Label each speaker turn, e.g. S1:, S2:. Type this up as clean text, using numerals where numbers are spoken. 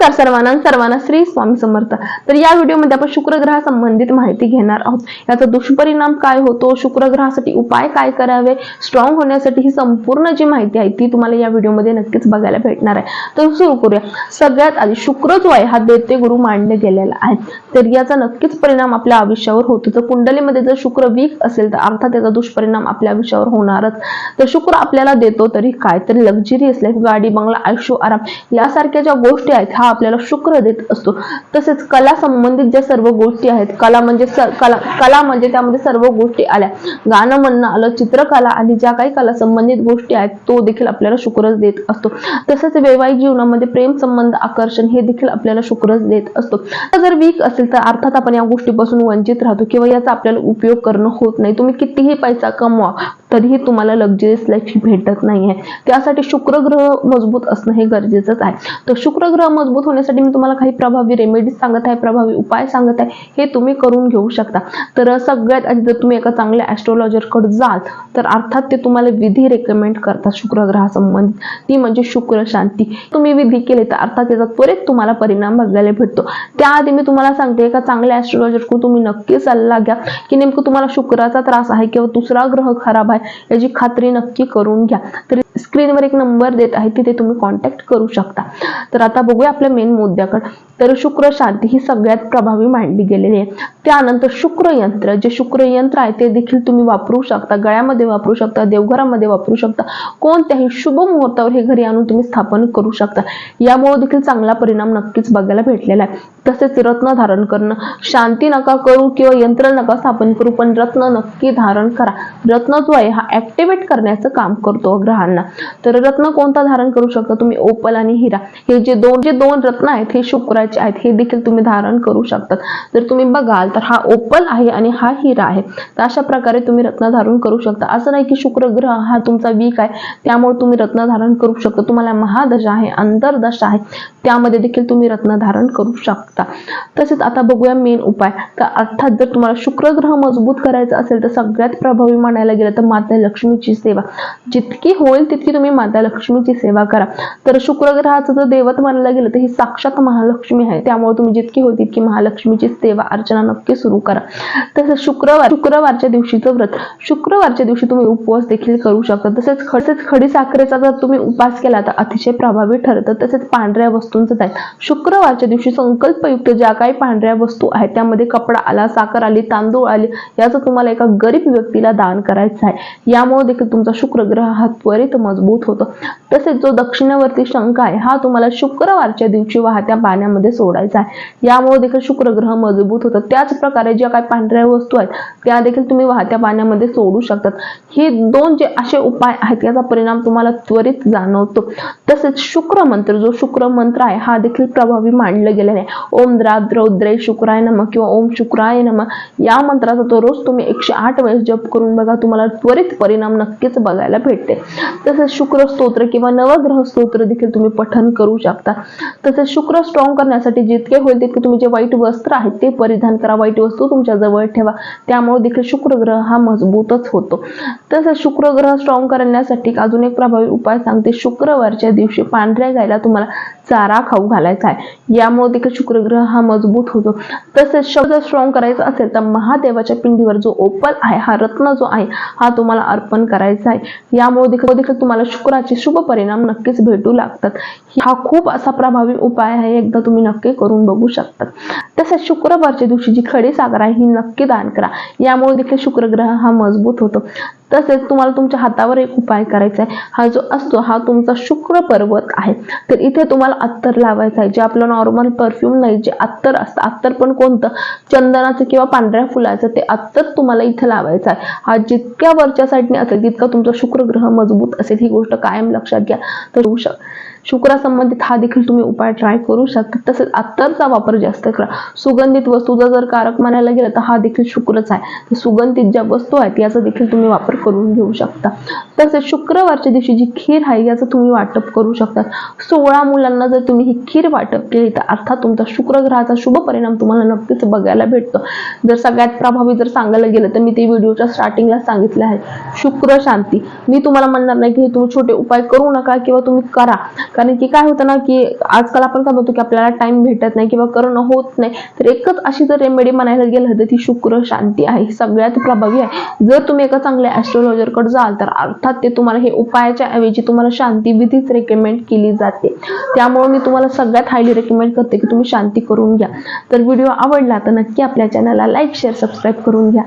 S1: नमस्कार सर्वांना श्री स्वामी समर्थ। तर या व्हिडिओमध्ये आपण शुक्र ग्रहा संबंधित माहिती घेणार आहोत। याचा दुष्परिणाम काय होतो, शुक्र ग्रहासाठी उपाय काय करावे, स्ट्रॉंग होण्यासाठी ही संपूर्ण जी माहिती आहे ती तुम्हाला या व्हिडिओमध्ये नक्कीच बघायला भेटणार आहे। तर सुरू करूया। सगळ्यात आधी शुक्र जो आहे हा दैत्य गुरु मानले गेलेला आहे, तर याचा नक्कीच परिणाम आपल्या आयुष्यावर होतो। तर कुंडलीमध्ये जर शुक्र वीक असेल तर अर्थात त्याचा दुष्परिणाम आपल्या आयुष्यावर होणारच। तर शुक्र आपल्याला देतो तरी काय, तर लक्झरियस लाईफ, गाडी बंगला, आयुष्य आराम यासारख्या ज्या गोष्टी आहेत हा आपल्याला शुक्र देत असतो। तसेच कला संबंधित ज्या सर्व गोष्टी आहेत, कला म्हणजे त्यामध्ये सर्व गोष्टी आल्या, गाणं म्हणणं आलं, चित्रकला आली, ज्या काही कला संबंधित गोष्टी आहेत तो देखील आपल्याला शुक्रच देत असतो। तसेच वैवाहिक जीवनामध्ये प्रेम संबंध, आकर्षण हे देखील आपल्याला शुक्रच देत असतो। जर वीक असेल तर अर्थात आपण या गोष्टीपासून वंचित राहतो किंवा याचा आपल्याला उपयोग करणं होत नाही। तुम्ही कितीही पैसा कमवा तरीही तुम्हाला लक्झरियस लाईफ ही भेटत नाहीये। त्यासाठी शुक्र ग्रह मजबूत असणं हे गरजेचंच आहे। तर शुक्र ग्रह मजबूत होण्यासाठी मी तुम्हाला काही प्रभावी रेमेडीज सांगत आहे, प्रभावी उपाय सांगत आहे, हे तुम्ही करून घेऊ शकता। तर सगळ्यात आधी जर तुम्ही एका चांगल्या ऍस्ट्रोलॉजर कडे जाल तर अर्थात ते तुम्हाला विधी रेकमेंड करतात शुक्र ग्रहासंबंधित, ती म्हणजे शुक्र शांती। तुम्ही विधी केले तर अर्थात त्याचा त्वरित तुम्हाला परिणाम बघायला भेटतो। त्याआधी मी तुम्हाला सांगते एका चांगल्या ऍस्ट्रोलॉजर कडून तुम्ही नक्की सल्ला घ्या की नेमकं तुम्हाला शुक्राचा त्रास आहे किंवा दुसरा ग्रह खराब आहे याची खात्री नक्की करून घ्या। तर स्क्रीनवर एक नंबर देत आहे, तिथे तुम्ही कॉन्टॅक्ट करू शकता। तर आता बघूया आपल्या मेन मुद्द्याकडे। तर शुक्र शांती ही सगळ्यात प्रभावी मांडली गेलेली आहे। त्यानंतर शुक्र यंत्र, जे शुक्र यंत्र आहे ते देखील तुम्ही वापरू शकता, गळ्यामध्ये वापरू शकता, देवघरामध्ये वापरू शकता, कोणत्याही शुभ मुहूर्तावर हे घरी आणून तुम्ही स्थापन करू शकता। यामुळे देखील चांगला परिणाम नक्कीच बघायला भेटलेला आहे। तसेच रत्न धारण करणं, शांती नका करू किंवा यंत्र नका स्थापन करू, पण रत्न नक्की धारण करा। रत्न जो आहे हा ऍक्टिव्हेट करण्याचं काम करतो ग्रहांना। तर रत्न कोणता धारण करू शकता तुम्ही, ओपल आणि हिरा, हे जे दोन रत्न आहेत हे शुक्राचे आहेत, हे देखील तुम्ही धारण करू शकतात। जर तुम्ही बघाल तर हा ओपल आहे आणि हा हिरा आहे, तर अशा प्रकारे तुम्ही रत्न धारण करू शकता। असं नाही की शुक्र ग्रह हा तुमचा वीक आहे त्यामुळे तुम्ही रत्न धारण करू शकता, तुम्हाला महादशा आहे, अंतर्दशा आहे, त्यामध्ये देखील तुम्ही रत्न धारण करू शकता। तसेच आता बघूया मेन उपाय। तर अर्थात जर तुम्हाला शुक्र ग्रह मजबूत करायचा असेल तर सगळ्यात प्रभावी म्हणायला गेलं तर माता लक्ष्मीची सेवा, जितकी होईल तितकी तुम्ही माता लक्ष्मीची सेवा करा। तर शुक्र ग्रहाचं जर दैवत मानलं गेलं तर ही साक्षात महालक्ष्मी आहे, त्यामुळे तुम्ही जितकी होईल तितकी महालक्ष्मीची सेवा अर्चना नक्की सुरू करा। तसेच शुक्रवारच्या दिवशीचं व्रत, शुक्रवारच्या दिवशी तुम्ही उपवास देखील करू शकता। तसेच खडी साखरेचा जर तुम्ही उपास केला तर अतिशय प्रभावी ठरतं। तसेच पांढऱ्या वस्तूंचं दान, शुक्रवारच्या दिवशी संकल्पयुक्त ज्या काही पांढऱ्या वस्तू आहेत त्यामध्ये कपडा आला, साखर आली, तांदूळ आले, याचं तुम्हाला एका गरीब व्यक्तीला दान करायचं आहे। यामुळे देखील तुमचा शुक्र ग्रह हा त्वरित मजबूत होतो। तसेच जो दक्षिणेवरती शंख आहे हा तुम्हाला शुक्रवारच्या दिवशी वाहत्या पाण्यामध्ये सोडायचा आहे, यामुळे देखील शुक्र ग्रह मजबूत होतो। त्याच प्रकारे ज्या काही पांढऱ्या वस्तू आहेत त्या देखील तुम्ही वाहत्या पाण्यामध्ये सोडू शकतात। हे दोन जे असे उपाय आहेत याचा परिणाम तुम्हाला त्वरित जाणवतो। तसेच शुक्र मंत्र, जो शुक्र मंत्र आहे हा देखील प्रभावी मानला गेलेला आहे। ओम द्रौद्रे शुक्राय नमः किंवा ओम शुक्राय नमः या मंत्राचा तो रोज तुम्ही 108 वेळेस जप करून बघा, तुम्हाला त्वरित परिणाम नक्कीच बघायला भेटते। तसेच शुक्र स्तोत्र किंवा नवग्रह स्तोत्र देखील तुम्ही पठण करू शकता। तसेच शुक्र स्ट्रॉंग करण्यासाठी जितके होईल तितके तुम्ही जे वाईट वस्त्र आहेत ते परिधान करा, वाईट वस्तू तुमच्या जवळ ठेवा, त्यामुळे देखील शुक्र ग्रह हा मजबूतच होतो। तसेच शुक्र ग्रह स्ट्रॉंग करण्यासाठी अजून एक प्रभावी उपाय सांगते। शुक्रवारच्या दिवशी पांढऱ्या गायला तुम्हाला चारा खाऊ घालायचा आहे, यामुळे देखील शुक्र ग्रह हा मजबूत होतो। तसेच शब्द स्ट्रॉंग करायचा असेल तर महादेवाच्या पिंडीवर जो ओपल आहे, हा रत्न जो आहे हा तुम्हाला अर्पण करायचा आहे, यामुळे देखील तुम्हाला शुक्राचे शुभ परिणाम नक्कीच भेटू लागतात। हा खूप असा प्रभावी उपाय आहे, एकदा तुम्ही नक्की करून बघू शकता। तसेच शुक्रवारच्या दिवशी जी खडी साखर आहे ही नक्की दान करा, यामुळे देखील शुक्र ग्रह हा मजबूत होतो। तसेच तुम्हाला तुमच्या हातावर एक उपाय करायचा आहे, हा जो असतो हा तुमचा शुक्र पर्वत आहे। तर इथे तुम्हाला अत्तर लावायचं आहे, जे आपलं नॉर्मल परफ्यूम नाही, जे अत्तर असतं, अत्तर पण कोणतं, चंदनाचं किंवा पांढऱ्या फुलाचं, ते अत्तर तुम्हाला इथे लावायचं आहे। हा जितक्या वरच्या साईडने असेल तितका तुमचा शुक्र ग्रह मजबूत असेल, ही गोष्ट कायम लक्षात घ्या। तर शुक्रासंबंधित हा देखील तुम्ही उपाय ट्राय करू शकता। तसेच अत्तरचा वापर जास्त करा। सुगंधित वस्तूचा जर कारक म्हणायला गेलं तर हा देखील शुक्रच आहे, तर सुगंधित ज्या वस्तू आहेत याचा देखील तुम्ही वापर करून घेऊ शकता। तसेच शुक्रवारच्या दिवशी जी खीर आहे याचं तुम्ही वाटप करू शकता। 16 मुलांना जर तुम्ही ही खीर वाटप केली तर अर्थात तुमचा शुक्र ग्रहाचा शुभ परिणाम तुम्हाला नक्कीच बघायला भेटतो। जर सगळ्यात प्रभावी जर सांगायला गेलं तर मी ते व्हिडिओच्या स्टार्टिंगला सांगितलं आहे, शुक्र शांती। मी तुम्हाला म्हणणार नाही की तुम्ही छोटे उपाय करू नका किंवा तुम्ही करा, कारण की काय होतं ना की आजकाल आपण काय म्हणतो की आपल्याला टाइम भेटत नाही किंवा करणं होत नाही, तर एकच अशी जर रेमेडी म्हणायला गेलं तर ती शुक्र शांती आहे, सगळ्यात प्रभावी आहे. जर तुम्ही एका चांगल्या ऍस्ट्रोलॉजर कडे जाल तर अर्थात ते तुम्हाला हे उपायाच्या ऐवजी तुम्हाला शांती विधीच रेकमेंड केली जाते. त्यामुळे मी तुम्हाला सगळ्यात हायली रेकमेंड करते की तुम्ही शांती करून घ्या. तर व्हिडिओ आवडला तर नक्की आपल्या चॅनलला लाईक शेअर सबस्क्राईब करून घ्या.